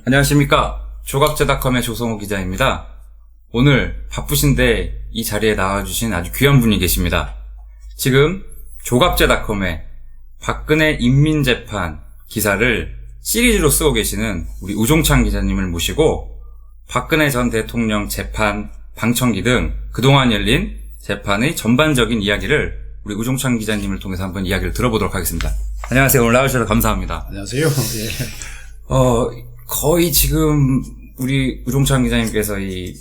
안녕하십니까. 조갑제닷컴의 조성호 기자입니다. 오늘 바쁘신데 이 자리에 나와주신 아주 귀한 분이 계십니다. 지금 조갑제닷컴에 박근혜 인민재판 기사를 시리즈로 쓰고 계시는 우리 우종찬 기자님을 모시고 박근혜 전 대통령 재판, 방청기 등 그동안 열린 재판의 전반적인 이야기를 우리 우종찬 기자님을 통해서 한번 이야기를 들어보도록 하겠습니다. 안녕하세요. 오늘 나와주셔서 감사합니다. 안녕하세요. 예. 거의 지금 우리 우종찬 기자님께서 이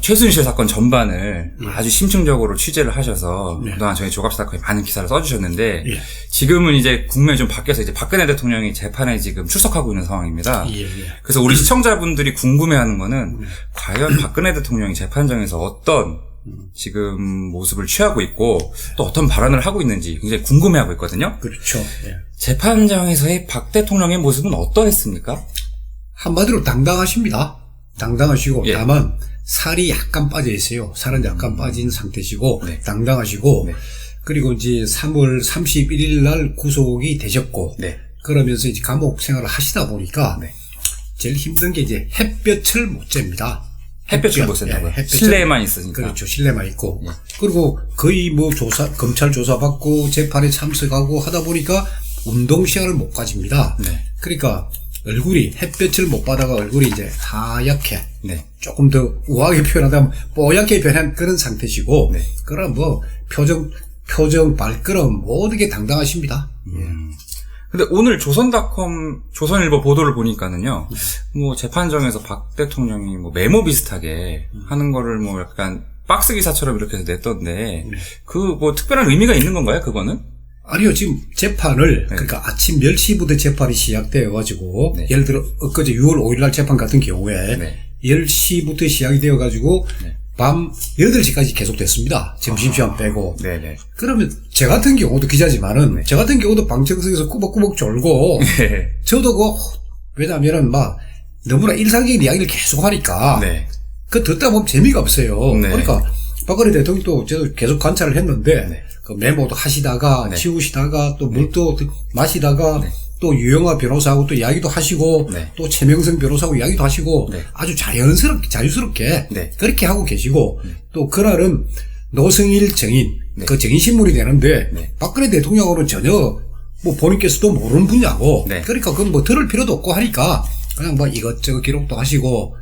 최순실 사건 전반을 아주 심층적으로 취재를 하셔서 그동안 저희 조갑제닷컴에 많은 기사를 써주셨는데 지금은 이제 국면이 좀 바뀌어서 이제 박근혜 대통령이 재판에 지금 출석하고 있는 상황입니다. 그래서 우리 시청자분들이 궁금해하는 거는 과연 박근혜 대통령이 재판장에서 어떤 지금 모습을 취하고 있고 또 어떤 발언을 하고 있는지 굉장히 궁금해하고 있거든요. 그렇죠. 예. 재판장에서의 박 대통령의 모습은 어떠했습니까? 한마디로 당당하십니다. 당당하시고 예. 다만 살이 약간 빠져 있어요. 살은 약간 빠진 상태시고 당당하시고 그리고 이제 3월 31일 날 구속이 되셨고 그러면서 이제 감옥 생활을 하시다 보니까 제일 힘든 게 이제 햇볕을 못 쬐입니다. 햇볕을 못 쬐다고요? 예, 실내에만 있으니까. 그렇죠. 실내만 있고. 그리고 거의 뭐 검찰 조사받고 재판에 참석하고 하다 보니까 운동 시간을 못 가집니다. 그러니까 얼굴이 햇볕을 못 받아가 얼굴이 이제 하얗게 조금 더 우아하게 표현하자면 뽀얗게 변한 그런 상태시고 그럼 뭐 표정 발걸음 모든 게 당당하십니다. 근데 오늘 조선일보 보도를 보니까는요, 뭐 재판정에서 박 대통령이 뭐 메모 비슷하게 하는 거를 뭐 약간 박스 기사처럼 이렇게 해서 냈던데 그 뭐 특별한 의미가 있는 건가요, 그거는? 아니요, 지금 재판을, 그러니까 아침 10시부터 재판이 시작되어가지고, 예를 들어, 엊그제 6월 5일날 재판 같은 경우에, 10시부터 시작이 되어가지고, 밤 8시까지 계속됐습니다. 점심시간 빼고. 그러면, 저 같은 경우도 기자지만은, 저 같은 경우도 방청석에서 꾸벅꾸벅 졸고, 저도 왜냐면은 너무나 일상적인 이야기를 계속 하니까, 듣다 보면 재미가 없어요. 그러니까, 박근혜 대통령도 저도 계속 관찰을 했는데, 그 메모도 하시다가, 치우시다가, 또 물도 마시다가, 또 유영하 변호사하고 또 이야기도 하시고, 또 최명성 변호사하고 이야기도 하시고, 아주 자유스럽게, 그렇게 하고 계시고, 또 그날은 노승일 정인, 그 정인신문이 되는데, 박근혜 대통령으로는 전혀, 뭐 본인께서도 모르는 분야고, 그러니까 그건 뭐 들을 필요도 없고 하니까, 그냥 뭐 이것저것 기록도 하시고,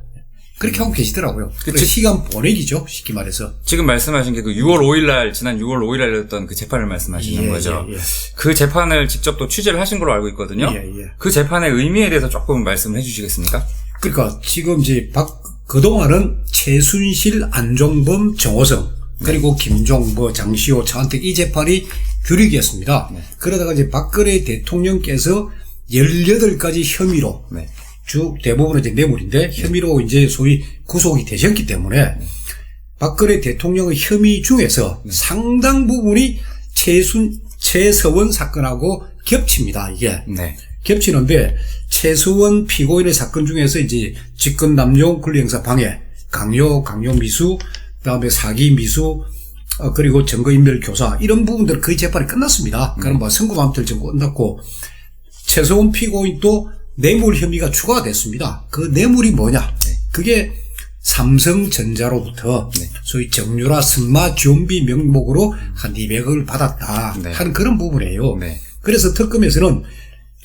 그렇게 하고 계시더라고요. 시간 보내기죠, 쉽게 말해서. 지금 말씀하신 게 그 지난 6월 5일날 열렸던 그 재판을 말씀하시는 거죠. 그 재판을 직접 또 취재를 하신 걸로 알고 있거든요. 그 재판의 의미에 대해서 조금 말씀을 해주시겠습니까? 그러니까 지금 이제 그동안은 최순실, 안종범, 정호성, 그리고 김종보, 장시호, 차은택 이 재판이 규칙이었습니다. 그러다가 이제 박근혜 대통령께서 18가지 혐의로 쭉 대부분은 이제 뇌물인데 혐의로 이제 소위 구속이 되셨기 때문에 박근혜 대통령의 혐의 중에서 상당 부분이 최서원 사건하고 겹칩니다. 이게 겹치는데 최서원 피고인의 사건 중에서 이제 직권 남용 권리행사 방해, 강요 미수, 그다음에 사기 미수, 그리고 증거인멸 교사 이런 부분들은 거의 재판이 끝났습니다. 그럼 뭐 선고감들 전부 끝났고 최서원 피고인도 뇌물 혐의가 추가가 됐습니다. 그 뇌물이 뭐냐? 그게 삼성전자로부터 소위 정유라 승마 지원비 명목으로 한 200억을 받았다 하는 그런 부분이에요. 그래서 특검에서는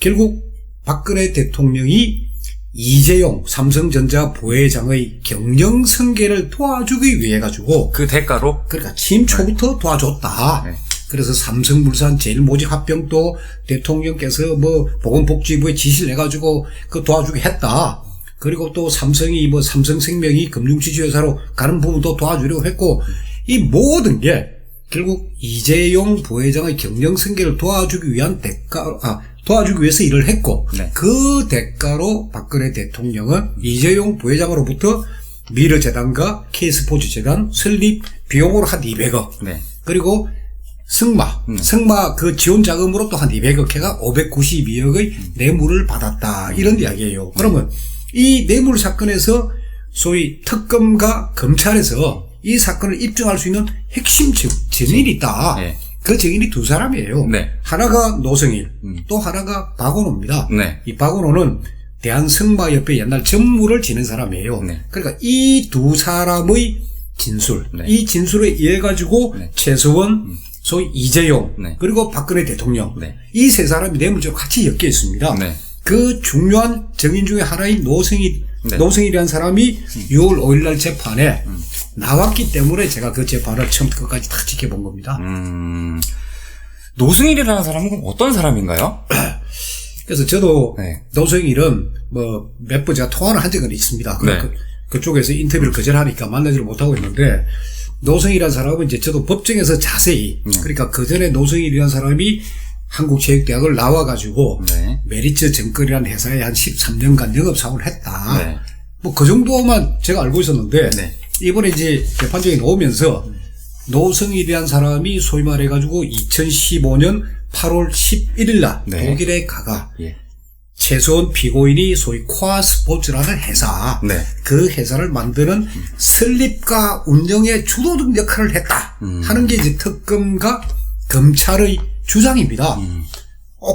결국 박근혜 대통령이 이재용 삼성전자 부회장의 경영 승계를 도와주기 위해 가지고 그 대가로? 그러니까 취임 초부터 도와줬다. 그래서 삼성물산 제일모직 합병도 대통령께서 뭐 보건복지부에 지시를 해가지고 그 도와주게 했다. 그리고 또 삼성이 뭐 삼성생명이 금융지주회사로 가는 부분도 도와주려고 했고 이 모든 게 결국 이재용 부회장의 경영 승계를 도와주기 위한 도와주기 위해서 일을 했고 그 대가로 박근혜 대통령은 이재용 부회장으로부터 미르재단과 K스포츠재단 설립 비용으로 한 200억 그리고 승마 그 지원 자금으로 또 한 200억 해가 592억의 뇌물을 받았다. 이런 이야기예요. 그러면 이 뇌물 사건에서 소위 특검과 검찰에서 이 사건을 입증할 수 있는 핵심 증인이 있다. 그 증인이 두 사람이에요. 하나가 노승일, 또 하나가 박원호입니다. 이 박원호는 대한승마협회 옛날 전무를 지낸 사람이에요. 네. 그러니까 이 두 사람의 진술, 네. 이 진술에 의해 가지고 네. 최서원, 소위 이재용, 네. 그리고 박근혜 대통령, 네. 이 세 사람이 뇌물죄로 같이 엮여 있습니다. 네. 그 중요한 증인 중에 하나인 네. 노승일이라는 사람이 6월 5일 날 재판에 나왔기 때문에 제가 그 재판을 처음부터 끝까지 다 지켜본 겁니다. 노승일이라는 사람은 그럼 어떤 사람인가요? 그래서 저도 네. 노승일은 뭐 몇 번 제가 통화를 한 적은 있습니다. 네. 그쪽에서 인터뷰를 거절하니까 만나지를 못하고 있는데, 노승일이라는 사람은 이제 저도 법정에서 자세히, 그러니까 그 전에 노승일이라는 사람이 한국체육대학을 나와가지고 네. 메리츠 정권이라는 회사에 한 13년간 영업사원을 했다. 네. 뭐 그 정도만 제가 알고 있었는데, 네. 이번에 이제 재판정에 나오면서 노승일이라는 사람이 소위 말해가지고 2015년 8월 11일 날 네. 독일에 가가 예. 최소원 피고인이 소위 코아 스포츠라는 회사, 네. 그 회사를 만드는 설립과 운영의 주도적 역할을 했다 하는 게 이제 특검과 검찰의 주장입니다.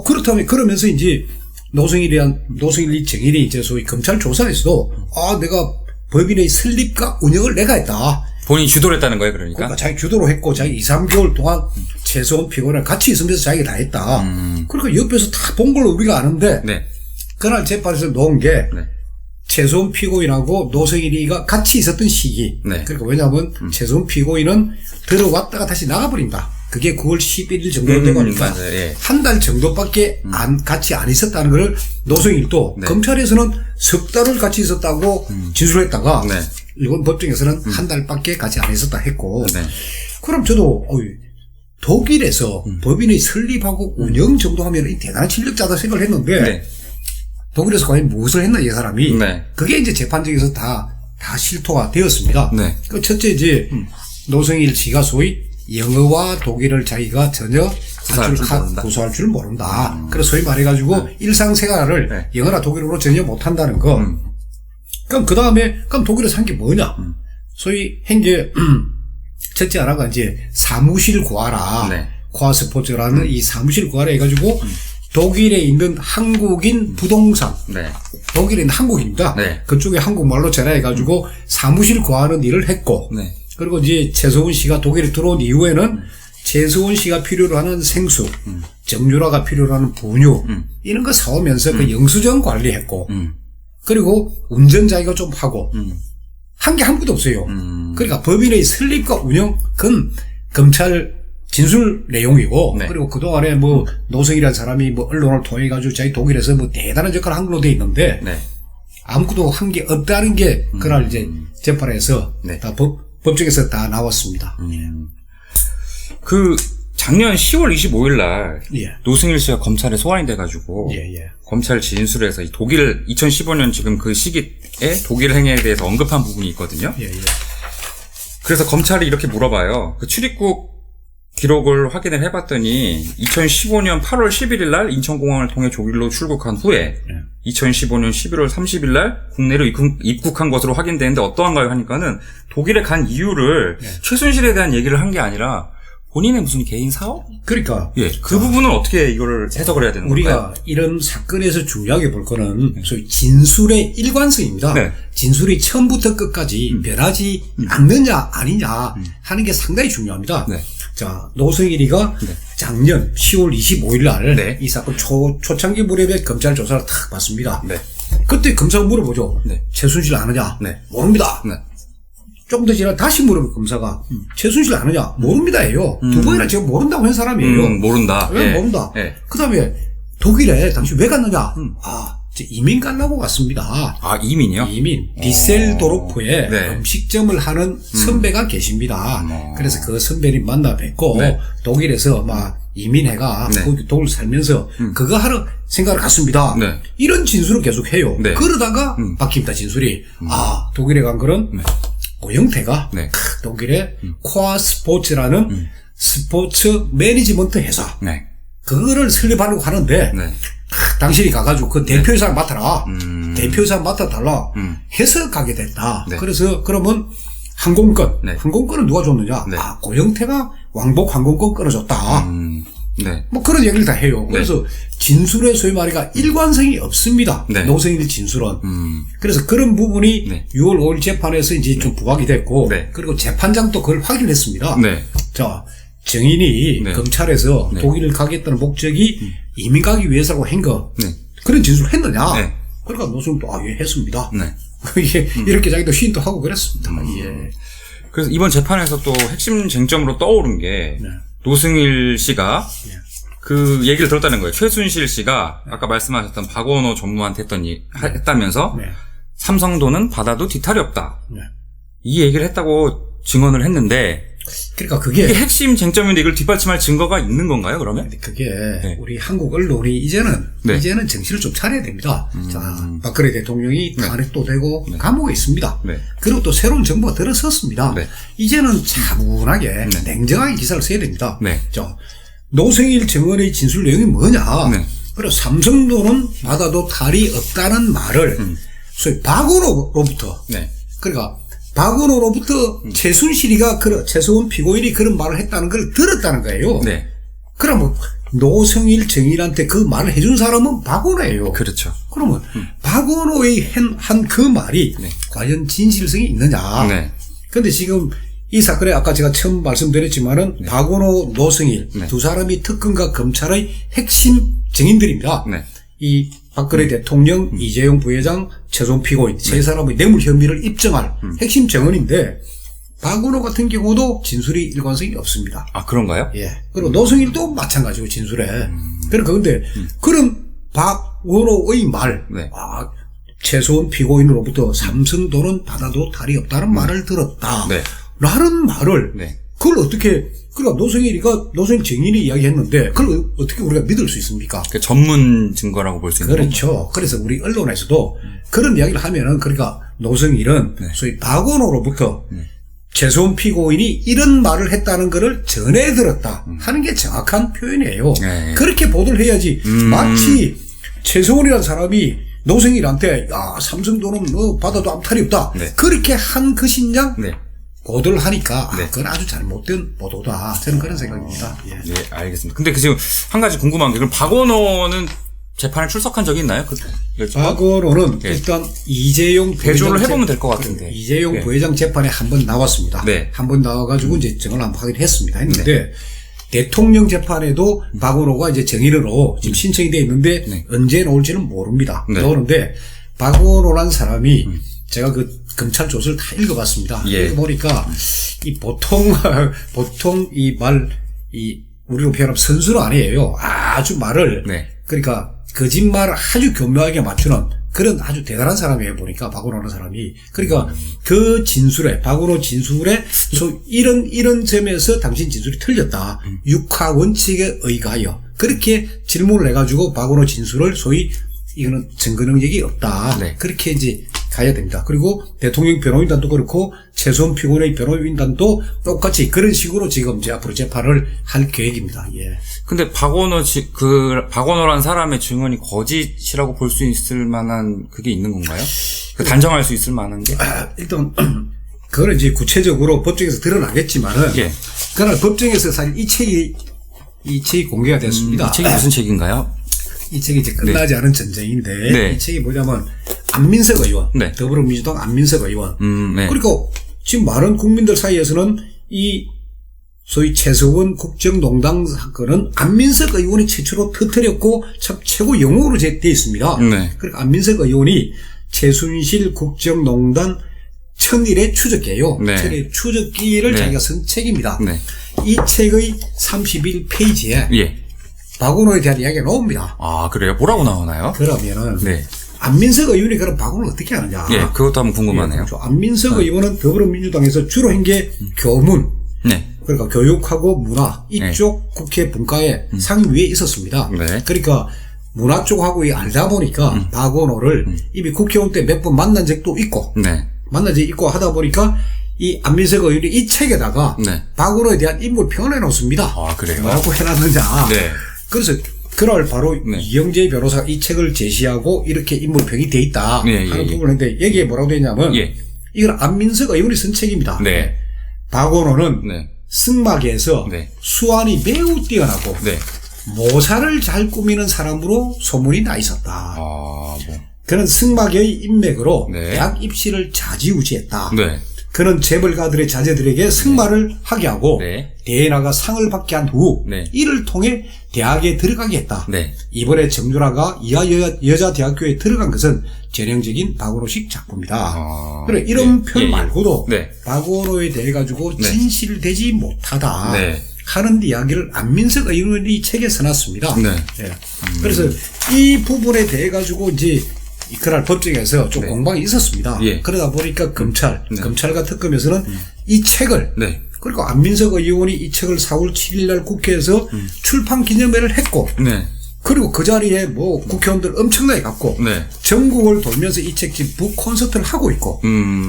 그렇다면 그러면서 이제 노승일이 증인이 이제 소위 검찰 조사에서도 내가 법인의 설립과 운영을 내가 했다. 본인이 주도를 했다는 거예요, 그러니까? 그러니까 자기 주도로 했고 자기 2, 3개월 동안 최소원 피고인을 같이 있으면서 자기가 다 했다. 그러니까 옆에서 다 본 걸로 우리가 아는데 네. 그날 재판에서 놓은 게 네. 최소원 피고인하고 노승일이가 같이 있었던 시기. 네. 그러니까 왜냐하면 최소원 피고인은 들어왔다가 다시 나가버린다. 그게 9월 11일 정도 되고 하니까 맞아요. 예. 한 달 정도밖에 같이 안 있었다는 걸 노승일도 네. 검찰에서는 석 달을 같이 있었다고 진술했다가 네. 일본 법정에서는 한 달밖에 같이 안 있었다 했고 네. 그럼 저도 독일에서 법인의 설립하고 운영 정도 하면 이 대단한 실력자다 생각을 했는데 네. 독일에서 과연 무엇을 했나 이 사람이 네. 그게 이제 재판정에서 다 실토가 되었습니다. 네. 그 첫째 이제 노승일 씨가 소위 영어와 독일을 자기가 전혀 구사할 줄 모른다. 그래서 소위 말해가지고 일상생활을 네. 영어나 독일어로 전혀 못한다는 거. 그럼 그 다음에 그럼 독일에서 한 게 뭐냐? 소위 행제 첫째 하나가 이제 사무실 구하라. 네. 코아 스포츠라는 이 사무실 구하라 해가지고 독일에 있는 한국인 부동산. 네. 독일에 있는 한국인입니다. 네. 그쪽에 한국말로 전화해가지고 사무실 구하는 일을 했고. 네. 그리고 이제 최서원 씨가 독일에 들어온 이후에는 최서원 씨가 필요로 하는 생수, 정유라가 필요로 하는 분유, 이런 거 사오면서 그 영수증 관리했고. 그리고 운전 자기가 좀 하고. 한 게 아무것도 없어요. 그러니까 법인의 설립과 운영, 그건 검찰 진술 내용이고, 네. 그리고 그동안에 뭐, 노승이라는 사람이 뭐, 언론을 통해가지고 자기 독일에서 뭐, 대단한 역할을 한 걸로 돼 있는데, 네. 아무것도 한 게 없다는 게, 그날 이제 재판에서 네. 다 법정에서 다 나왔습니다. 그, 작년 10월 25일 날, 예. 노승일 씨가 검찰에 소환이 돼가지고, 예. 검찰 진술에서 이 독일, 2015년 지금 그 시기에 독일 행위에 대해서 언급한 부분이 있거든요. 예. 그래서 검찰이 이렇게 물어봐요. 그 출입국 기록을 확인을 해봤더니 2015년 8월 11일 날 인천공항을 통해 독일로 출국한 후에 2015년 11월 30일 날 국내로 입국한 것으로 확인되는데 어떠한가요? 하니까는 독일에 간 이유를 최순실에 대한 얘기를 한 게 아니라 본인의 무슨 개인 사업? 그러니까. 예. 그 부분은 어떻게 이거를 해석을 해야 되는 건가요? 우리가 이런 사건에서 중요하게 볼 거는 소위 진술의 일관성입니다. 네. 진술이 처음부터 끝까지 변하지 않느냐 아니냐 하는 게 상당히 중요합니다. 네. 자, 노승일이가 작년 10월 25일 날 네. 이 사건 초창기 무렵에 검찰 조사를 탁 받습니다. 네. 그때 검사가 물어보죠. 네. 최순실 아느냐? 네. 모릅니다. 네. 조금 더 지나 다시 물어보면 검사가 최순실 아느냐? 모릅니다예요. 두 번이나 제가 모른다고 한 사람이에요. 모른다. 왜 예. 모른다. 예. 그 다음에 독일에 당신 왜 갔느냐? 이민 가려고 갔습니다. 아, 이민이요? 이민. 디셀도르프에 네. 음식점을 하는 선배가 계십니다. 그래서 그 선배님 만나 뵙고 네. 독일에서 막 이민해가 네. 거기 독일 살면서 그거 하러 생각을 갔습니다. 네. 이런 진술을 계속 해요. 네. 그러다가 바뀝니다, 진술이. 독일에 간 거는 고영태가 네. 독일의 코아 스포츠라는 스포츠 매니지먼트 회사. 네. 그거를 설립하려고 하는데 네. 당신이 가가지고 그 대표이사를 맡아라. 대표이사 맡아달라. 해서 가게 됐다. 네. 그래서 그러면 항공권. 네. 항공권은 누가 줬느냐? 네. 고영태가 왕복 항공권 끊어줬다. 네. 뭐 그런 얘기를 다 해요. 그래서 진술의 소위 말하니까 일관성이 없습니다. 네. 노승일 진술은. 그래서 그런 부분이 6월 5일 재판에서 이제 좀 부각이 됐고 그리고 재판장도 그걸 확인했습니다. 자, 정인이 검찰에서 독일을 가겠다는 목적이 이민 가기 위해서라고 한 거. 그런 진술을 했느냐. 그러니까 노승일도 예, 했습니다. 이게 이렇게 자기도 시인도 하고 그랬습니다. 예. 그래서 이번 재판에서 또 핵심 쟁점으로 떠오른 게 노승일 씨가 그 얘기를 들었다는 거예요. 최순실 씨가 아까 말씀하셨던 박원호 전무한테 했다면서 삼성돈은 받아도 뒤탈이 없다. 이 얘기를 했다고 증언을 했는데 그러니까 그게 핵심 쟁점인데 이걸 뒷받침할 증거가 있는 건가요, 그러면? 그게 우리 한국 언론이 이제는 정신을 좀 차려야 됩니다. 자, 박근혜 대통령이 탄핵도 되고 감옥에 있습니다. 그리고 또 새로운 정부가 들어섰습니다. 이제는 차분하게 냉정하게 기사를 써야 됩니다. 자, 노승일 증언의 진술 내용이 뭐냐? 그리고 삼성돈은 받아도 탈이 없다는 말을 소위 박원호로부터 그러니까 박원호로부터 최순실이가 최소원 피고인이 그런 말을 했다는 걸 들었다는 거예요. 그러면 노승일 증인한테 그 말을 해준 사람은 박원호예요. 그렇죠. 그러면 박원호의 한 그 말이 과연 진실성이 있느냐? 근데 지금 이 사건에 아까 제가 처음 말씀드렸지만은 박원호, 노승일 두 사람이 특검과 검찰의 핵심 증인들입니다. 이 박근혜 대통령, 이재용 부회장, 최소원 피고인 세 사람의 뇌물 혐의를 입증할 핵심 증언인데 박원호 같은 경우도 진술이 일관성이 없습니다. 아, 그런가요? 예. 그리고 노승일도 마찬가지고 진술에. 그러니까 근데 그런 박원호의 말, 최소원 피고인으로부터 삼성돈은 받아도 탈이 없다는 말을 들었다. 라는 말을 그걸 어떻게 그러니까 노승일 증인이 이야기했는데 그걸 어떻게 우리가 믿을 수 있습니까? 그 전문 증거라고 볼 수 있는 그렇죠. 건가요? 그래서 우리 언론에서도 그런 이야기를 하면은 그러니까 노승일은 소위 박원호로부터 최소원 피고인이 이런 말을 했다는 것을 전해 들었다 하는 게 정확한 표현이에요. 그렇게 보도를 해야지 마치 최소원이라는 사람이 노승일한테 삼성돈은 뭐 받아도 아무 탈이 없다. 그렇게 한 것인양 보도를 하니까 그건 아주 잘못된 보도다. 저는 그런 생각입니다. 네, 알겠습니다. 근데 지금 한 가지 궁금한 게 그럼 박원호는 재판에 출석한 적이 있나요? 박원호는 일단 이재용 대조를 해보면 될 것 같은데 이재용 부회장 재판에 한 번 나왔습니다. 한 번 나와가지고 이제 증언을 한번 확인했습니다. 했는데 대통령 재판에도 박원호가 이제 정인으로 지금 신청이 되어 있는데 언제 나올지는 모릅니다. 나오는데 박원호라는 사람이 제가 그 검찰 조서를 다 읽어봤습니다. 읽어보니까 이 보통 우리로 표현하면 선수는 아니에요. 아주 말을 그러니까 거짓말을 아주 교묘하게 맞추는 그런 아주 대단한 사람이에요. 보니까 박원호라는 사람이. 그러니까 그 진술에 박원호 진술에 이런 점에서 당신 진술이 틀렸다. 육하 원칙에 의거하여 그렇게 질문을 해가지고 박원호 진술을 소위 이거는 증거 능력이 없다. 그렇게 이제 가야 됩니다. 그리고 대통령 변호인단도 그렇고 최소원 피고인의 변호인단도 똑같이 그런 식으로 지금 이제 앞으로 재판을 할 계획입니다. 근데 박원호라는 사람의 증언이 거짓이라고 볼 수 있을 만한 그게 있는 건가요? 단정할 수 있을 만한 게? 일단 그거는 이제 구체적으로 법정에서 드러나겠지만은 그날 법정에서 사실 이 책이 공개가 됐습니다. 이 책이 무슨 책인가요? 이 책이 이제 끝나지 않은 전쟁인데 이 책이 뭐냐면 안민석 의원, 더불어민주당 안민석 의원. 그러니까 지금 많은 국민들 사이에서는 이 소위 최서원 국정농단 사건은 안민석 의원이 최초로 터뜨렸고 참 최고 영웅으로 되어 있습니다. 그러니까 안민석 의원이 최순실 국정농단 천일의 추적기예요. 천일의 추적기를 자기가 쓴 책입니다. 이 책의 31페이지에 박원호에 대한 이야기가 나옵니다. 아, 그래요? 뭐라고 나오나요? 그러면은 안민석 의원이 그럼 박원호를 어떻게 하느냐? 그것도 한번 궁금하네요. 그렇죠. 안민석 의원은 더불어민주당에서 주로 한 게 교문, 그러니까 교육하고 문화 이쪽 국회 분과에 상위에 있었습니다. 그러니까 문화 쪽하고 알다 보니까 박원호를 이미 국회의원 때 몇 번 만난 적도 있고 만난 적이 있고 하다 보니까 이 안민석 의원이 이 책에다가 박원호에 대한 인물 평을 해놓습니다. 아, 그래요? 뭐라고 해놨느냐? 그래서 그날 바로 이영재 변호사가 이 책을 제시하고 이렇게 인물평이 돼 있다 하는 부분을 했는데 여기에 뭐라고 되어 있냐면 이건 안민석 의원이 쓴 책입니다. 박원호는 승마계에서 수완이 매우 뛰어나고 모사를 잘 꾸미는 사람으로 소문이 나 있었다. 그는 승막의 인맥으로 네. 대학 입시를 좌지우지했다. 네. 그는 재벌가들의 자제들에게 승마를 하게 하고 네. 대회에 나가 상을 받게 한 후 네. 이를 통해 대학에 들어가게 했다. 네. 이번에 정유라가 이하 여자 대학교에 들어간 것은 전형적인 박원호식 작품이다. 그래 이런 네. 표현 말고도 네. 박원호에 대해 가지고 네. 진실되지 못하다 네. 하는 이야기를 안민석 의원이 책에 써놨습니다. 네. 예. 그래서 이 부분에 대해 가지고 이제 그날 법정에서 좀 네. 공방이 있었습니다. 예. 그러다 보니까 검찰과 특검에서는 이 책을 네. 그리고 안민석 의원이 이 책을 4월 7일 날 국회에서 출판 기념회를 했고 네. 그리고 그 자리에 뭐 국회의원들 엄청나게 갔고 네. 전국을 돌면서 이 책 지금 북 콘서트를 하고 있고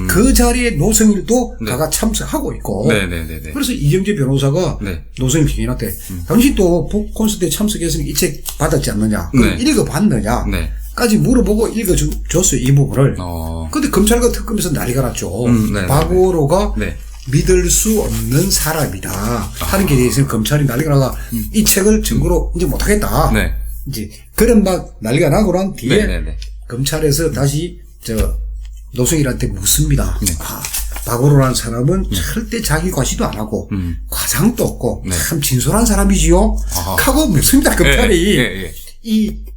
그 자리에 노승일도 네. 가가 참석하고 있고 네네네. 그래서 이정재 변호사가 네. 노승일 기인한테 당신도 북 콘서트에 참석했으니 이 책 받았지 않느냐 그럼 네. 읽어봤느냐 네. 까지 물어보고 읽어줬어요 이 부분을. 근데 검찰과 특검에서 난리가 났죠. 네. 박원호가 네. 믿을 수 없는 사람이다 하는 게 있으면 검찰이 난리가 나가 이 책을 증거로 이제 못하겠다. 네. 이제 그런 막 난리가 나고 난 뒤에 네네네. 검찰에서 다시 노승일한테 묻습니다. 네. 박원호라는 사람은 절대 자기 과시도 안 하고 과장도 없고 네. 참 진솔한 사람이지요. 하고 묻습니다. 검찰이. 예.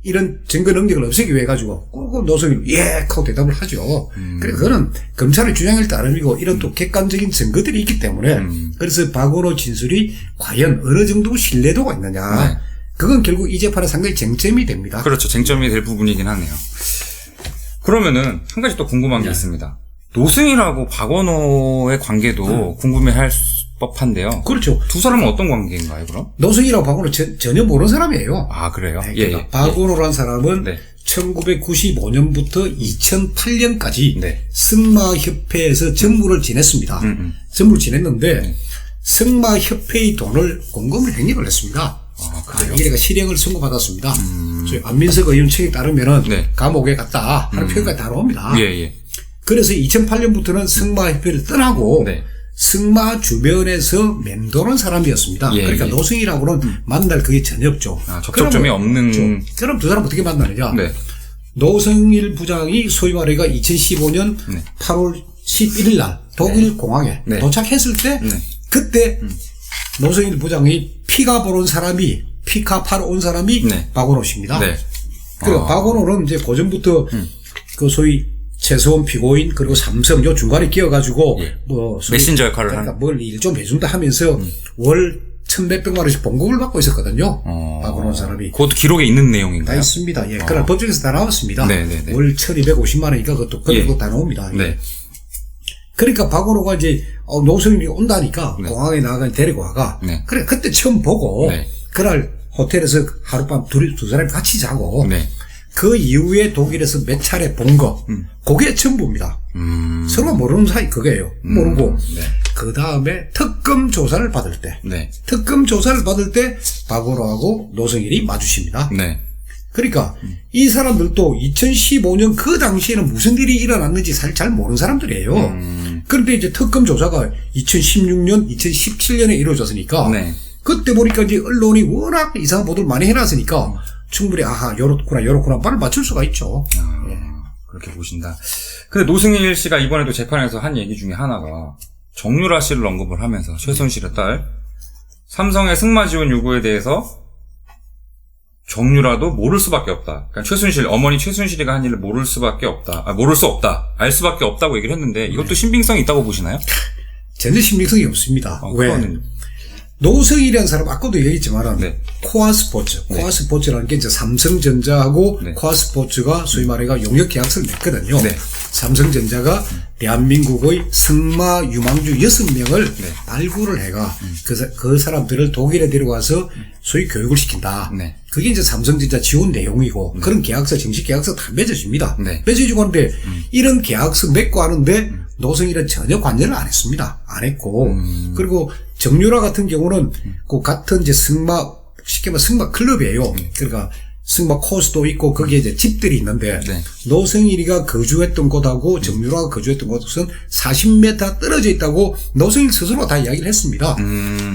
이런 증거 능력을 없애기 위해 가지고 꼭 노승일 예 하고 대답을 하죠. 그래서 그거는 검찰의 주장일 따름이고 이런 또 객관적인 증거들이 있기 때문에 그래서 박원호 진술이 과연 어느 정도 신뢰도가 있느냐. 네. 그건 결국 이 재판에 상당히 쟁점이 됩니다. 그렇죠. 쟁점이 될 부분이긴 하네요. 그러면은 한 가지 또 궁금한 게 있습니다. 노승일하고 박원호의 관계도 궁금해할 법한데요. 그렇죠. 두 사람은 어떤 관계인가요, 그럼? 노승일하고 박원호 전혀 모르는 사람이에요. 아, 그래요? 네, 예, 그러니까 박원호라는 사람은 네. 1995년부터 2008년까지 네. 승마협회에서 전무를 지냈습니다. 전무를 지냈는데 승마협회의 돈을 공금을 횡령을 했습니다. 그래요? 이래가 실형을 선고받았습니다. 저희 안민석 의원 책에 따르면은 네. 감옥에 갔다 하는 표현까지 다 나옵니다. 예. 그래서 2008년부터는 승마협회를 떠나고 네. 승마 주변에서 맴도는 사람이었습니다. 예, 그러니까 예. 노승일하고는 만날 그게 전혀 없죠. 접촉점이 없는. 그럼 두 사람 어떻게 만나느냐? 네. 노승일 부장이 소위 말해가 2015년 네. 8월 11일 날 독일 공항에 네. 도착했을 때 그때 노승일 부장이 피가 보러 온 사람이 피카파로 온 사람이 네. 박원호 씨입니다. 네. 그리고 박원호는 이제 고전부터 그 소위 최소원 피고인 그리고 삼성 요 중간에 끼어가지고 예. 뭐 메신저 역할을 그러니까 뭘 일 좀 해준다 하면서 월 1,몇백만 원씩 봉급을 받고 있었거든요. 박원호 사람이. 그것도 기록에 있는 다 내용인가요? 있습니다. 예. 그날 법정에서 다 나왔습니다. 네네네. 월 1,250만 원이니까 그것도 그것도 다 나옵니다. 예. 네. 그러니까 박원호가 이제 노승일이 온다니까 네. 공항에 나가 데리고 와가. 네. 그래 그때 처음 보고 네. 그날 호텔에서 하룻밤 두 사람이 같이 자고 네. 그 이후에 독일에서 몇 차례 본 거, 그게 전부입니다. 서로가 모르는 사이 그거예요. 모르고. 네. 그 다음에 특검 조사를 받을 때, 네. 특검 조사를 받을 때 박원호하고 노승일이 마주칩니다. 네. 그러니까 이 사람들도 2015년 그 당시에는 무슨 일이 일어났는지 사실 잘 모르는 사람들이에요. 그런데 이제 특검 조사가 2016년, 2017년에 이루어졌으니까 네. 그때 보니까 이제 언론이 워낙 이상한 보도를 많이 해놨으니까 충분히 아하 요렇구나 말을 맞출 수가 있죠. 그렇게 보신다. 근데 노승일 씨가 이번에도 재판에서 한 얘기 중에 하나가 정유라 씨를 언급을 하면서 최순실의 딸 삼성의 승마 지원 요구에 대해서 정유라도 모를 수밖에 없다. 그러니까 최순실 어머니 최순실이가 한 일을 모를 수밖에 없다. 모를 수 없다. 알 수밖에 없다고 얘기를 했는데 이것도 신빙성이 있다고 보시나요? 전혀 신빙성이 없습니다. 왜? 그거는 노승일이라는 사람 아까도 얘기했지만 네. 코아스포츠, 코아스포츠라는 게 이제 삼성전자하고 네. 코아스포츠가 소위 말해가 용역 계약서를 냈거든요. 네. 삼성전자가 대한민국의 승마 유망주 6명을 네. 발굴을 해가 그 사람들을 독일에 데려가서 소위 교육을 시킨다. 네. 그게 이제 삼성전자 지원 내용이고 그런 계약서, 정식 계약서 다 맺어집니다. 네. 맺어지고 하는데 이런 계약서 맺고 하는데 노승일은 전혀 관여를 안 했습니다. 안 했고 그리고 정유라 같은 경우는 그 같은 이제 승마 쉽게 말하면 승마 클럽이에요. 그러니까 승마 코스도 있고 거기에 이제 집들이 있는데 네. 노성일이가 거주했던 곳하고 정유라가 거주했던 곳은 40m 떨어져 있다고 노성일 스스로 다 이야기를 했습니다.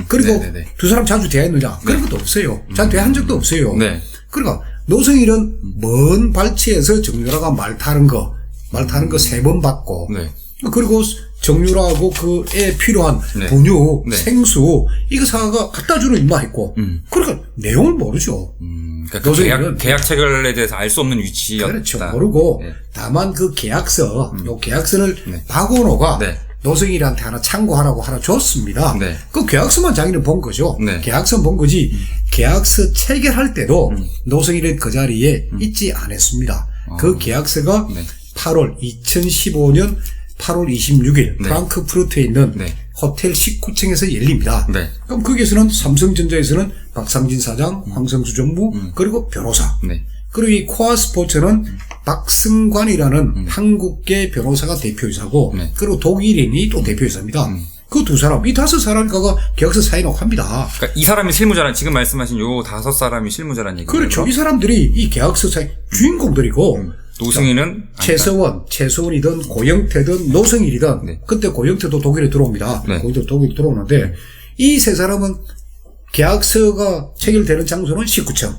그리고 네네네. 두 사람 자주 대화했느냐? 그런 것도 없어요. 자주 대화한 적도 없어요. 네. 그러니까 노성일은 먼 발치에서 정유라가 말 타는 거 3번 받고 네. 그리고 정유라하고 그에 필요한 네. 분유, 네. 생수 이거 사가 갖다 주는 임마 했고 그러니까 내용을 모르죠. 그러니까 그 계약 체결에 대해서 알 수 없는 위치였다. 그렇죠. 모르고 네. 다만 그 계약서 요 계약서를 네. 박원호가 네. 노성일한테 하나 참고하라고 하나 줬습니다. 네. 그 계약서만 자기는 본 거죠. 네. 계약서 본 거지 계약서 체결할 때도 노성일은 그 자리에 있지 않았습니다. 그 계약서가 네. 2015년 8월 26일 네. 프랑크푸르트에 있는 네. 호텔 19층에서 열립니다. 네. 그럼 거기에서는 삼성전자에서는 박상진 사장, 황성수 전무 그리고 변호사 네. 그리고 이 코아스포츠는 박승관이라는 한국계 변호사가 대표이사고 네. 그리고 독일인이 또 대표이사입니다. 그 두 사람, 이 5사람과가 계약서 사인하고 합니다. 그러니까 이 사람이 실무자란 지금 말씀하신 요 5사람이 실무자란 얘기죠. 그렇죠. 이 사람들이 이 계약서 사인 주인공들이고 노승일은 최서원이든 고영태든 노성일이든 네. 그때 고영태도 독일에 들어옵니다. 네. 거기도 독일에 들어오는데 이 세 사람은 계약서가 체결되는 장소는 19층.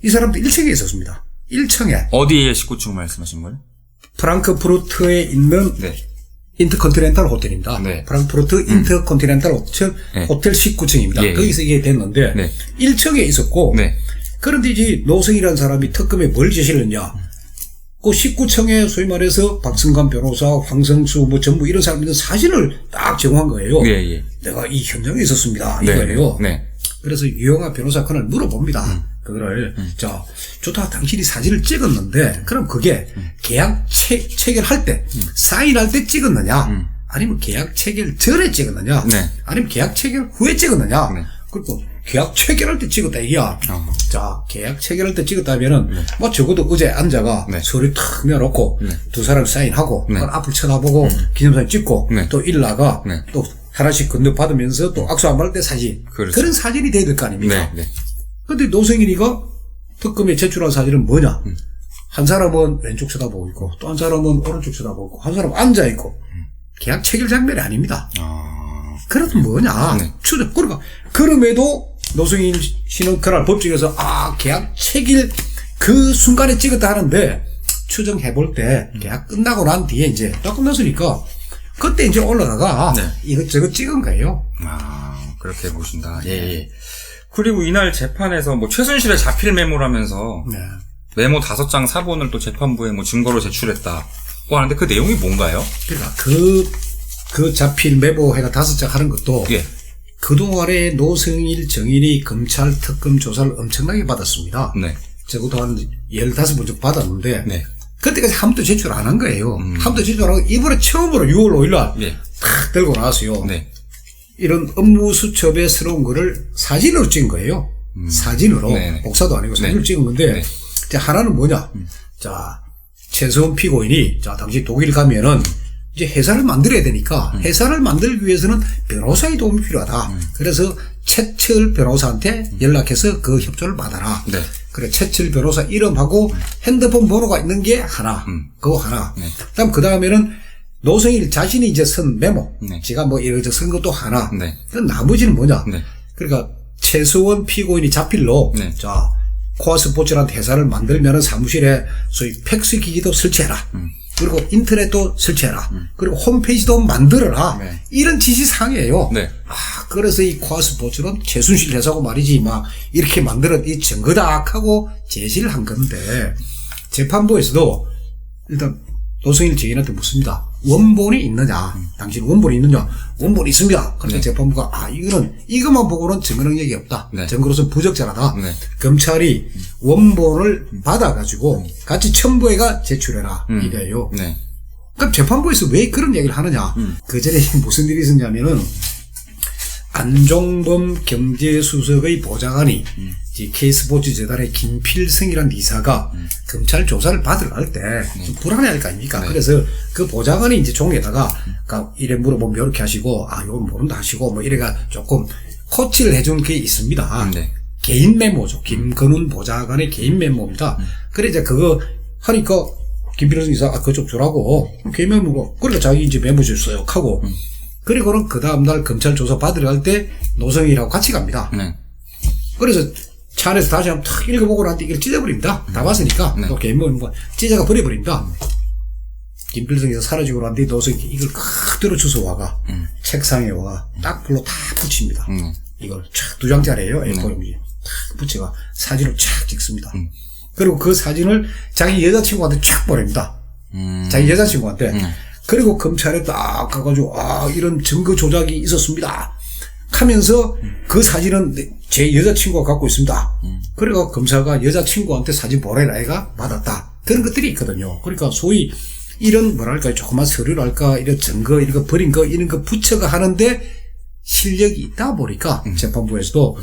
이 사람도 1층에 있었습니다. 1층에 어디에 19층 말씀하신 거예요? 프랑크푸르트에 있는 네. 인터컨티넨탈 호텔입니다. 네. 프랑크푸르트 인터컨티넨탈 호텔, 네. 호텔 19층입니다. 예, 거기서 이게 됐는데 네. 1층에 있었고 네. 그런데 이제 노성이라는 사람이 특검에 뭘 제시를 했냐. 그 19층에 소위 말해서 박승관 변호사, 황성수 뭐 전부 이런 사람들은 사진을 딱 제공한 거예요. 예, 예. 내가 이 현장에 있었습니다. 네. 이거예요. 네. 그래서 유영아 변호사 그날 물어봅니다. 그거를 자 좋다 당신이 사진을 찍었는데 그럼 그게 계약 체결할 때 사인할 때 찍었느냐 아니면 계약 체결 전에 찍었느냐 네. 아니면 계약 체결 후에 찍었느냐 네. 그리고 계약 체결할 때 찍었다 이야. 자 계약 체결할 때 찍었다면은 뭐 적어도 의자에 앉아가 네. 서류 탁 내놓고 네. 두 사람 사인하고 네. 앞을 쳐다보고 기념사진 찍고 네. 또 일나가 네. 또 하나씩 건너받으면서 또 악수 안 받을 때 사진. 그렇죠. 그런 사진이 돼야 될 거 아닙니까? 네. 네. 근데 노성일이가 특검에 제출한 사진은 뭐냐? 한 사람은 왼쪽 쳐다보고 있고 또 한 사람은 오른쪽 쳐다보고 있고 한 사람은 앉아있고 계약 체결 장면이 아닙니다. 그래도 뭐냐? 네. 추적. 그러니까 그럼에도 노성일 씨는 그날 법정에서 계약 체결 그 순간에 찍었다 하는데 추정해 볼 때 계약 끝나고 난 뒤에 이제 딱 끝났으니까 그때 이제 올라가가 네. 이것저것 찍은 거예요. 그렇게 보신다. 예, 예. 그리고 이날 재판에서 뭐 최순실의 자필 메모라면서 네. 메모 5장 사본을 또 재판부에 뭐 증거로 제출했다고 하는데 그 내용이 뭔가요? 그러니까 그 자필 메모회가 5장 하는 것도 예. 그동안에 노성일 정인이 검찰 특검 조사를 엄청나게 받았습니다. 네. 적어도 한 15번 정도 받았는데 네. 그때까지 한 번도 제출 안 한 거예요. 한 번도 제출 안 하고 이번에 처음으로 6월 5일날 예. 탁 들고 나왔어요. 네. 이런 업무 수첩에스러운 거를 사진으로 찍은 거예요. 사진으로. 네네. 복사도 아니고 사진으로 네. 찍은 건데 네. 자, 하나는 뭐냐. 자, 최서원 피고인이 자, 당시 독일 가면은 이제 회사를 만들어야 되니까 회사를 만들기 위해서는 변호사의 도움이 필요하다. 그래서 최철 변호사한테 연락해서 그 협조를 받아라. 네. 그래, 최철 변호사 이름하고 핸드폰 번호가 있는 게 하나. 그거 하나. 네. 그 다음에는 노성일 자신이 이제 쓴 메모. 네. 지가 뭐 이러저러 쓴 것도 하나. 네. 그 나머지는 뭐냐. 네. 그러니까 최서원 피고인이 자필로 네. 자, 코아스포츠라는 회사를 만들면은 사무실에 소위 팩스 기기도 설치해라. 그리고 인터넷도 설치해라. 그리고 홈페이지도 만들어라. 네. 이런 지시사항이에요. 네. 그래서 이 코아스포츠는 최순실 회사고 말이지, 막, 이렇게 만들어, 이 증거다 하고 제시를 한 건데, 재판부에서도 일단 노성일 증인한테 묻습니다. 원본이 있느냐? 당신 원본이 있느냐? 원본이 있습니다. 그래서 네. 재판부가, 이것만 보고는 증거 능력이 없다. 네. 증거로서는 부적절하다. 네. 검찰이 원본을 받아가지고 같이 첨부해가 제출해라. 이거예요. 네. 그럼 재판부에서 왜 그런 얘기를 하느냐. 그 전에 무슨 일이 있었냐면은 안종범 경제수석의 보좌관이 K스포츠 재단의 김필성이라는 이사가 검찰 조사를 받으러 갈 때 좀 불안해할 거 아닙니까? 네. 그래서 그 보좌관이 이제 종에다가 이래 물어보면 이렇게 하시고 이건 모른다 하시고 뭐 이래가 조금 코치를 해준 게 있습니다. 네. 개인 메모죠. 김건훈 보좌관의 개인 메모입니다. 그래 이제 그거 하니까 김필성 이사 그거 좀 주라고 개인 메모고 그러니까 자기 이제 메모 줬어요 하고 그리고는 그 다음날 검찰 조사 받으러 갈 때 노성일하고 같이 갑니다. 그래서 차 안에서 다시 한번 탁 읽어보고 나한테 이걸 찢어버립니다. 다 봤으니까 또 개인 메모 찢어가 버려버립니다. 김필성에서 사라지고 난 뒤에 노성이 이걸 칵 들어쳐서 와가 책상에 와가 딱 불로 다 붙입니다. 이걸 촥 2장짜리예요. A4용지 탁 붙여가 사진을 촥 찍습니다. 그리고 그 사진을 자기 여자친구한테 촥 보냅니다. 자기 여자친구한테. 그리고 검찰에 딱 가가지고 이런 증거 조작이 있었습니다. 하면서 그 사진은 제 여자친구가 갖고 있습니다. 그러니까 검사가 여자친구한테 사진 보내라 애가 받았다. 그런 것들이 있거든요. 그러니까 소위 이런 뭐랄까 조그만 서류랄까 이런 증거 이런 거 버린 거 이런 거 붙여가 하는데 실력이 있다 보니까 재판부에서도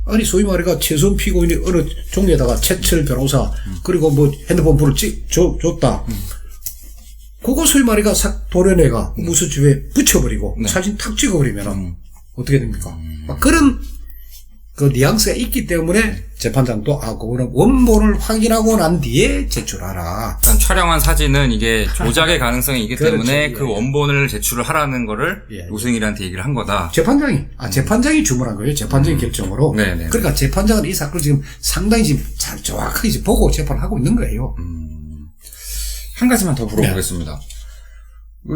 아니 소위 말해가 최소한 피고인이 어느 종이에다가 최철 변호사 그리고 뭐 핸드폰 번호를 줬다. 그거 소위 말해가 도련애가 무수주에 붙여버리고 사진 탁 찍어버리면 어떻게 됩니까? 그런 그 뉘앙스가 있기 때문에 재판장도 그거는 원본을 확인하고 난 뒤에 제출하라. 일단 촬영한 사진은 이게 조작의 가능성이 있기 때문에 그 원본을 제출을 하라는 거를 노승일한테 얘기를 한 거다. 재판장이 주문한 거예요. 재판장의 결정으로. 네네. 그러니까 재판장은 이 사건을 지금 상당히 지금 잘 정확하게 지금 보고 재판을 하고 있는 거예요. 한 가지만 더 물어보겠습니다.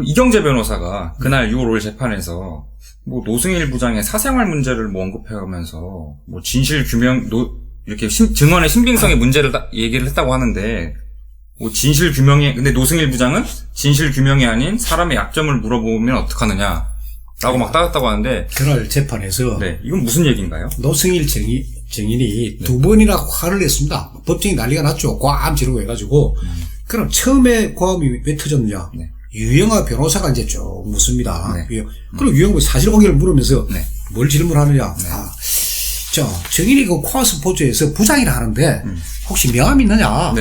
이경재 변호사가 그날 6월 5일 재판에서 뭐 노승일 부장의 사생활 문제를 뭐 언급해가면서 뭐 진실 규명 이렇게 증언의 신빙성의 문제를 얘기를 했다고 하는데 뭐 진실 규명에 근데 노승일 부장은 진실 규명이 아닌 사람의 약점을 물어보면 어떡하느냐라고 막 따졌다고 하는데 그날 재판에서 이건 무슨 얘기인가요? 노승일 증인이 2번이나 화를 냈습니다. 법정이 난리가 났죠. 과암 지르고 해가지고 그럼 처음에 과음이 왜 터졌느냐? 유영아 변호사가 이제 쭉 묻습니다. 그리고 유영아 사실관계를 물으면서 뭘 질문하느냐? 정인이 그 코아스포츠에서 부장이라 하는데 혹시 명함 있느냐?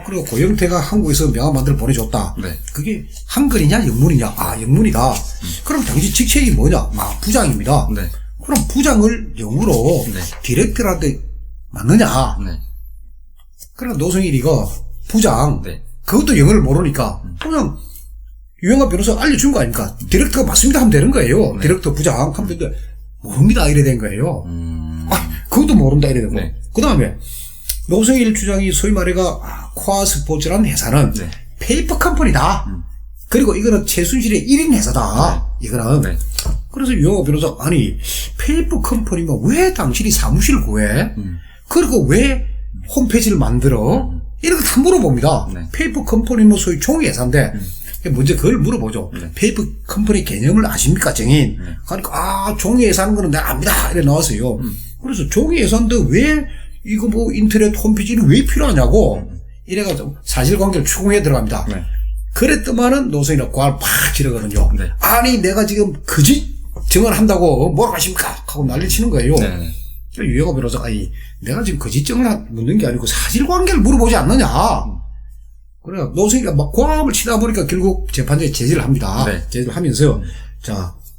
그리고 고영태가 한국에서 명함 만들어 보내줬다. 그게 한글이냐 영문이냐? 영문이다. 그럼 당시 직책이 뭐냐? 부장입니다. 그럼 부장을 영어로 디렉터한테 맞느냐? 그럼 노승일이가 부장 그것도 영어를 모르니까 그냥 유영아 변호사가 알려준 거 아닙니까? 디렉터가 맞습니다 하면 되는 거예요. 디렉터 부장 하면 되는데 모릅니다 이래 된 거예요. 그것도 모른다 이래 되고 그 다음에 노승일 주장이 소위 말해가 코아스포츠라는 회사는 페이퍼 컴퍼니다. 그리고 이거는 최순실의 1인 회사다. 이거는 그래서 유영아 변호사 아니 페이퍼 컴퍼니면 왜 당신이 사무실을 구해? 그리고 왜 홈페이지를 만들어? 이런 거 다 물어봅니다. 페이퍼 컴퍼니는 소위 종이 회사인데 먼저 그걸 물어보죠. 페이퍼 컴퍼니 개념을 아십니까, 정인? 그러니까, 종이에 사는 거는 내가 압니다. 이래 나왔어요. 그래서 종이에 사는데 왜, 이거 뭐 인터넷 홈페이지는 왜 필요하냐고, 이래가지고 사실관계를 추궁해 들어갑니다. 그랬더만은 노승일은 과를 팍 지르거든요. 아니, 내가 지금 거짓 증언한다고 뭐라고 하십니까? 하고 난리 치는 거예요. 유영아 변호사가, 내가 지금 거짓 증언을 묻는 게 아니고 사실관계를 물어보지 않느냐. 그래, 노승일이가 막 고함을 치다 보니까 결국 재판장에 제지를 합니다. 제지를 하면서,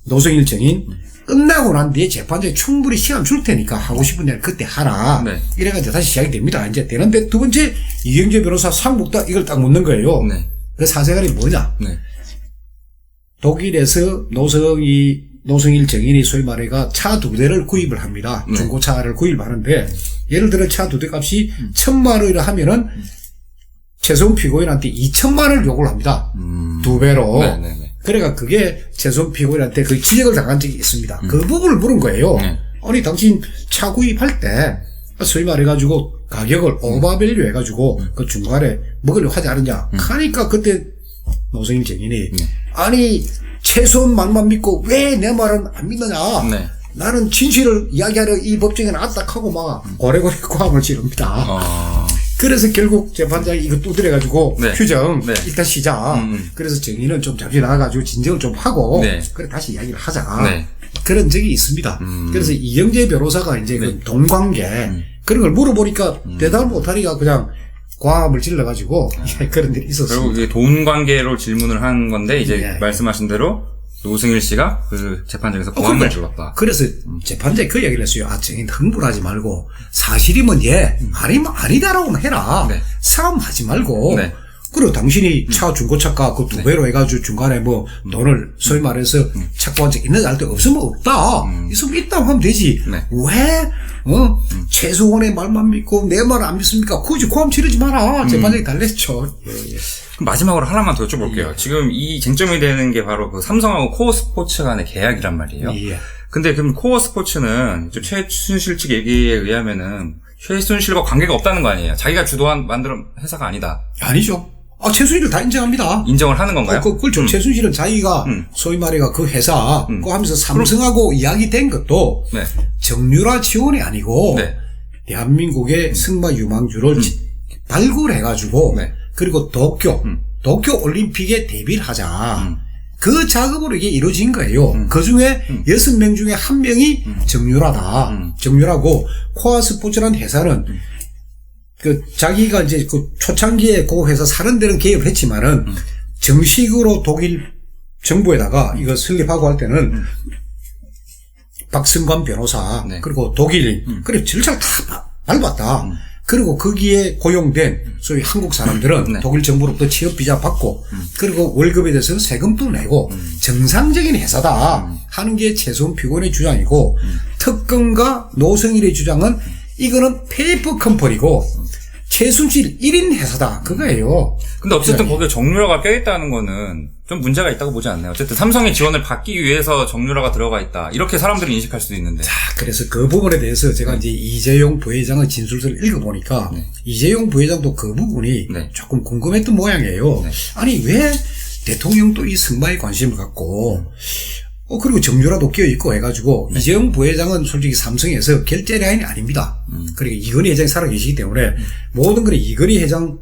노승일 증인, 끝나고 난 뒤에 재판장에 충분히 시간 줄 테니까 하고 싶은 일 그때 하라. 이래가지고 다시 시작이 됩니다. 이제 되는데 두 번째, 이경재 변호사 상북다 이걸 딱 묻는 거예요. 그 사생활이 뭐냐? 독일에서 노승일 증인이 소위 말해가 차 2대를 구입을 합니다. 중고차를 구입하는데, 예를 들어 차 2대 값이 1,000만 원이라 하면은, 최소한 피고인한테 2천만 원을 요구를 합니다. 2배로. 그러니까 그게 최소한 피고인한테 그 지적을 당한 적이 있습니다. 그 부분을 물은 거예요. 아니, 당신 차 구입할 때, 소위 말해가지고 가격을 오버밸류 해가지고 그 중간에 먹으려고 하지 않느냐. 하니까 그때 노승일 증인이 아니, 최소한 말만 믿고 왜 내 말은 안 믿느냐. 나는 진실을 이야기하려 이 법정에 나왔다 하고 막 고래고래 고함을 지릅니다. 그래서 결국 재판장이 이거 두드려가지고 규정 일단 시작. 그래서 정의는 좀 잠시 나가가지고 진정을 좀 하고 그래 다시 이야기를 하자. 그런 적이 있습니다. 그래서 이경재 변호사가 이제 그 동관계 그런 걸 물어보니까 대답을 못하니까 그냥 과함을 질러가지고 그런 일이 있었습니다. 결국 이게 돈 관계로 질문을 한 건데 이제 말씀하신 대로 노승일 씨가 그 재판장에서 공안을 들었다. 그래서 재판장이 그 얘기를 했어요. 증인 흥분하지 말고 사실이면 아니면 아니다라고만 해라. 네. 싸움하지 말고. 네. 그리고 당신이 차 중고차가 그 두 배로 해가지고 중간에 뭐 돈을 소위 말해서 착보한 적 있는지 알 때 없으면 없다. 있으면 있다고 하면 되지. 네. 왜 최수원의 말만 믿고 내 말 안 믿습니까? 굳이 고함 치르지 마라. 재판장이 달랬죠. 예. 그럼 마지막으로 하나만 더 여쭤볼게요. 지금 이 쟁점이 되는 게 바로 그 삼성하고 코어 스포츠 간의 계약이란 말이에요. 예. 근데 그럼 코어 스포츠는 최순실 측 얘기에 의하면은 최순실과 관계가 없다는 거 아니에요? 자기가 주도한 만든 회사가 아니다. 아니죠. 최순실을 다 인정합니다. 인정을 하는 건가요? 그렇죠. 최순실은 자기가 소위 말해가 그 회사 그거 하면서 삼성하고 이야기된 것도 네. 정유라 지원이 아니고 네. 대한민국의 승마 유망주를 발굴해가지고 네. 그리고 도쿄 올림픽에 데뷔를 하자. 그 작업으로 이게 이루어진 거예요. 그 중에 6명 중에 1명이 정유라다. 정유라고 코아 스포츠라는 회사는 자기가 이제 그 초창기에 그 회사 사는 데는 개입을 했지만은 정식으로 독일 정부에다가 이거 설립하고 할 때는 박승관 변호사 네. 그리고 독일인 그리고 절차를 다 밟았다. 그리고 거기에 고용된 소위 한국 사람들은 네. 독일 정부로부터 취업 비자 받고 그리고 월급에 대해서 세금도 내고 정상적인 회사다 하는 게 최소한 피고인의 주장이고 특검과 노승일의 주장은 이거는 페이퍼 컴퍼니고 최순실 1인 회사다 그거예요. 근데 어쨌든 거기에 정유라가 껴있다는 거는 좀 문제가 있다고 보지 않나요? 어쨌든 삼성의 지원을 받기 위해서 정유라가 들어가 있다. 이렇게 사람들이 인식할 수도 있는데. 자, 그래서 그 부분에 대해서 제가 이제 이재용 부회장의 진술서를 읽어보니까 이재용 부회장도 그 부분이 조금 궁금했던 모양이에요. 아니 왜 대통령도 이 승마에 관심을 갖고 그리고 정유라도 끼어있고 해가지고 이재용 부회장은 솔직히 삼성에서 결제 라인이 아닙니다. 그리고 이건희 회장이 살아계시기 때문에 모든 걸 이건희 회장,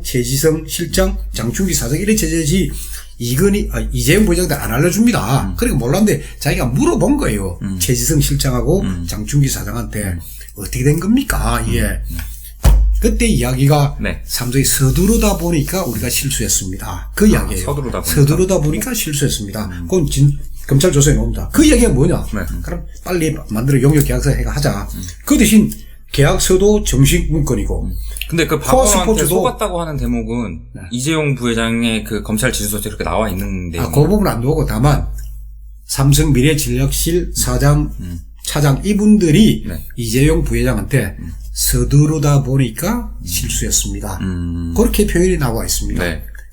최지성 실장, 장충기 사장 이런 체제지 이재용 부회장도 안 알려줍니다. 그리고 몰랐는데 자기가 물어본 거예요. 최지성 실장하고 장충기 사장한테 어떻게 된 겁니까? 이게. 그때 이야기가 삼성이 서두르다 보니까 우리가 실수했습니다. 그 이야기예요. 서두르다 보니까 실수했습니다. 그건 검찰 조사에 나옵니다. 그 이야기가 뭐냐? 그럼 빨리 만들어 용역 계약서 하자. 그 대신 계약서도 정식 문건이고. 근데 그 박원호한테 속았다고 하는 대목은 이재용 부회장의 그 검찰 진술서에 이렇게 나와 있는데. 그 부분은 안 나오고 다만 삼성 미래전략실 사장, 차장 이분들이 이재용 부회장한테 서두르다 보니까 실수였습니다. 그렇게 표현이 나와 있습니다.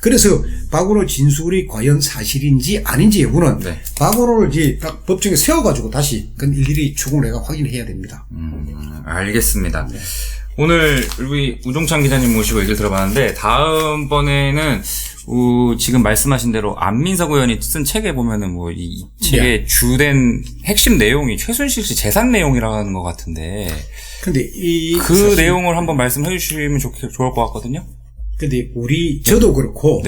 그래서 박원호 진술이 과연 사실인지 아닌지 여부는 박원호를 이제 딱 법정에 세워가지고 다시 그건 일일이 추궁을 해가 확인해야 됩니다. 알겠습니다. 오늘 우리 우종찬 기자님 모시고 얘기를 들어봤는데 다음번에는 지금 말씀하신 대로 안민석 의원이 쓴 책에 보면은 뭐 이 책의 주된 핵심 내용이 최순실 씨 재산 내용이라는 것 같은데. 근데 그 내용을 한번 말씀해 주시면 좋을 것 같거든요. 근데 저도 그렇고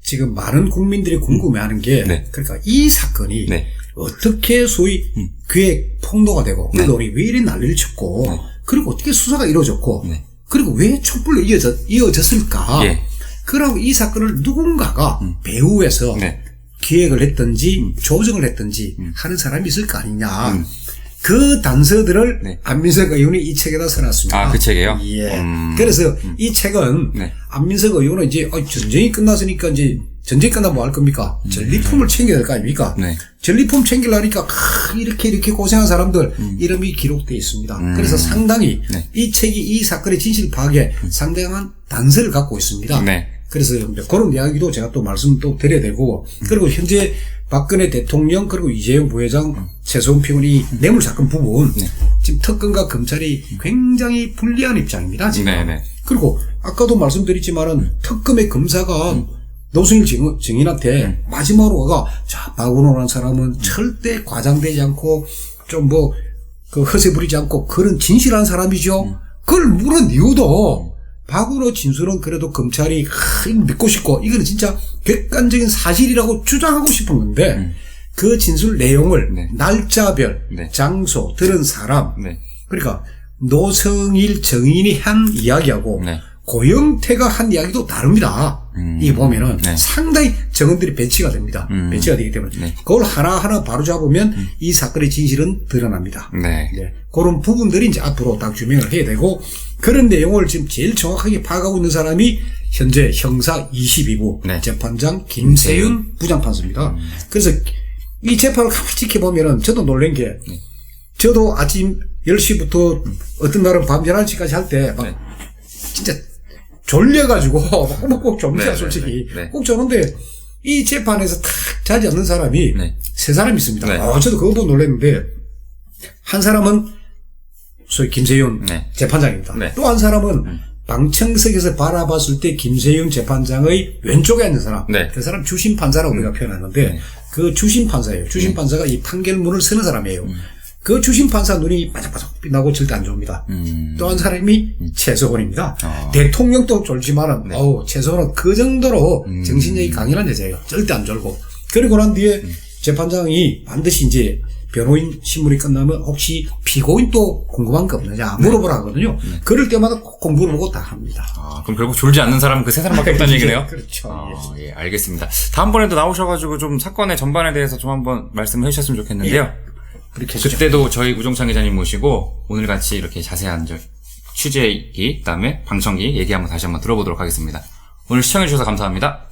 지금 많은 국민들이 궁금해하는 게 그러니까 이 사건이 어떻게 소위 기획 폭로가 되고 그 돈이 왜 이리 난리를 쳤고 그리고 어떻게 수사가 이루어졌고 그리고 왜 촛불로 이어졌을까? 그러고 이 사건을 누군가가 배후에서 기획을 했든지 조정을 했든지 하는 사람이 있을 거 아니냐. 그 단서들을 안민석 의원이 이 책에다 써놨습니다. 그 책이에요? 예. 그래서 이 책은 안민석 의원은 이제 전쟁이 끝났으니까 이제 전쟁이 끝나면 뭐 할 겁니까? 전리품을 챙겨야 될 거 아닙니까? 전리품 챙기려니까 이렇게 고생한 사람들 이름이 기록되어 있습니다. 그래서 상당히 이 책이 이 사건의 진실 파악에 상당한 단서를 갖고 있습니다. 그래서 그런 이야기도 제가 또 말씀 또 드려야 되고 그리고 현재 박근혜 대통령 그리고 이재용 부회장 최소한 피고인이 뇌물 사건 부분 지금 특검과 검찰이 굉장히 불리한 입장입니다. 지금. 그리고 아까도 말씀드렸지만은 특검의 검사가 노승일 증인한테 마지막으로 가가 자 박원호라는 사람은 절대 과장되지 않고 좀 그 허세 부리지 않고 그런 진실한 사람이죠. 그걸 물은 이유도 박원호 진술은 그래도 검찰이 믿고 싶고 이거는 진짜 객관적인 사실이라고 주장하고 싶은 건데 그 진술 내용을 날짜별, 장소, 들은 사람 그러니까 노승일 증인이 한 이야기하고 고영태가 한 이야기도 다릅니다. 이 보면은 네. 상당히 정언들이 배치가 됩니다. 배치가 되기 때문에 네. 그걸 하나하나 바로잡으면 이 사건의 진실은 드러납니다. 네. 네. 그런 부분들이 이제 앞으로 딱 규명을 해야 되고 그런 내용을 지금 제일 정확하게 파악하고 있는 사람이 현재 형사 22부 네. 재판장 김세윤 부장판사입니다. 그래서 이 재판을 가만히 지켜보면은 저도 놀란 게 저도 아침 10시부터 어떤 날은 밤 11시까지 할 때 막 네. 진짜 졸려가지고 꼭 좁니다. 네, 솔직히 네, 네. 꼭 저는데 이 재판에서 탁 자지 않는 사람이 네. 세 사람이 있습니다. 네. 저도 그거 보고 놀랐는데 한 사람은 소위 김세윤 네. 재판장입니다. 네. 또 한 사람은 방청석에서 바라봤을 때 김세윤 재판장의 왼쪽에 있는 사람. 네. 그 사람 주심 판사라고 우리가 표현하는데 그 주심 판사예요. 주심 판사가 이 판결문을 쓰는 사람이에요. 그 주심 판사 눈이 바삭바삭 빛나고 절대 안 좋습니다. 또 한 사람이 최소원입니다. 대통령도 졸지만은 최소원은 그 정도로 정신력이 강인한 여자예요. 절대 안 졸고. 그리고 난 뒤에 재판장이 반드시 이제 변호인 신문이 끝나면 혹시 피고인 또 궁금한 거 없느냐 물어보라 하거든요. 그럴 때마다 꼭 공부를 하고 다 합니다. 그럼 결국 졸지 않는 사람은 그 세 사람밖에 없다는 얘기네요? 그렇죠. 예, 알겠습니다. 다음번에도 나오셔가지고 좀 사건의 전반에 대해서 좀 한번 말씀을 해주셨으면 좋겠는데요. 예. 그렇게 해주죠. 그때도 저희 우종찬 기자님 모시고 오늘 같이 이렇게 자세한 취재기, 그다음에 방청기 얘기 한번 다시 한번 들어보도록 하겠습니다. 오늘 시청해주셔서 감사합니다.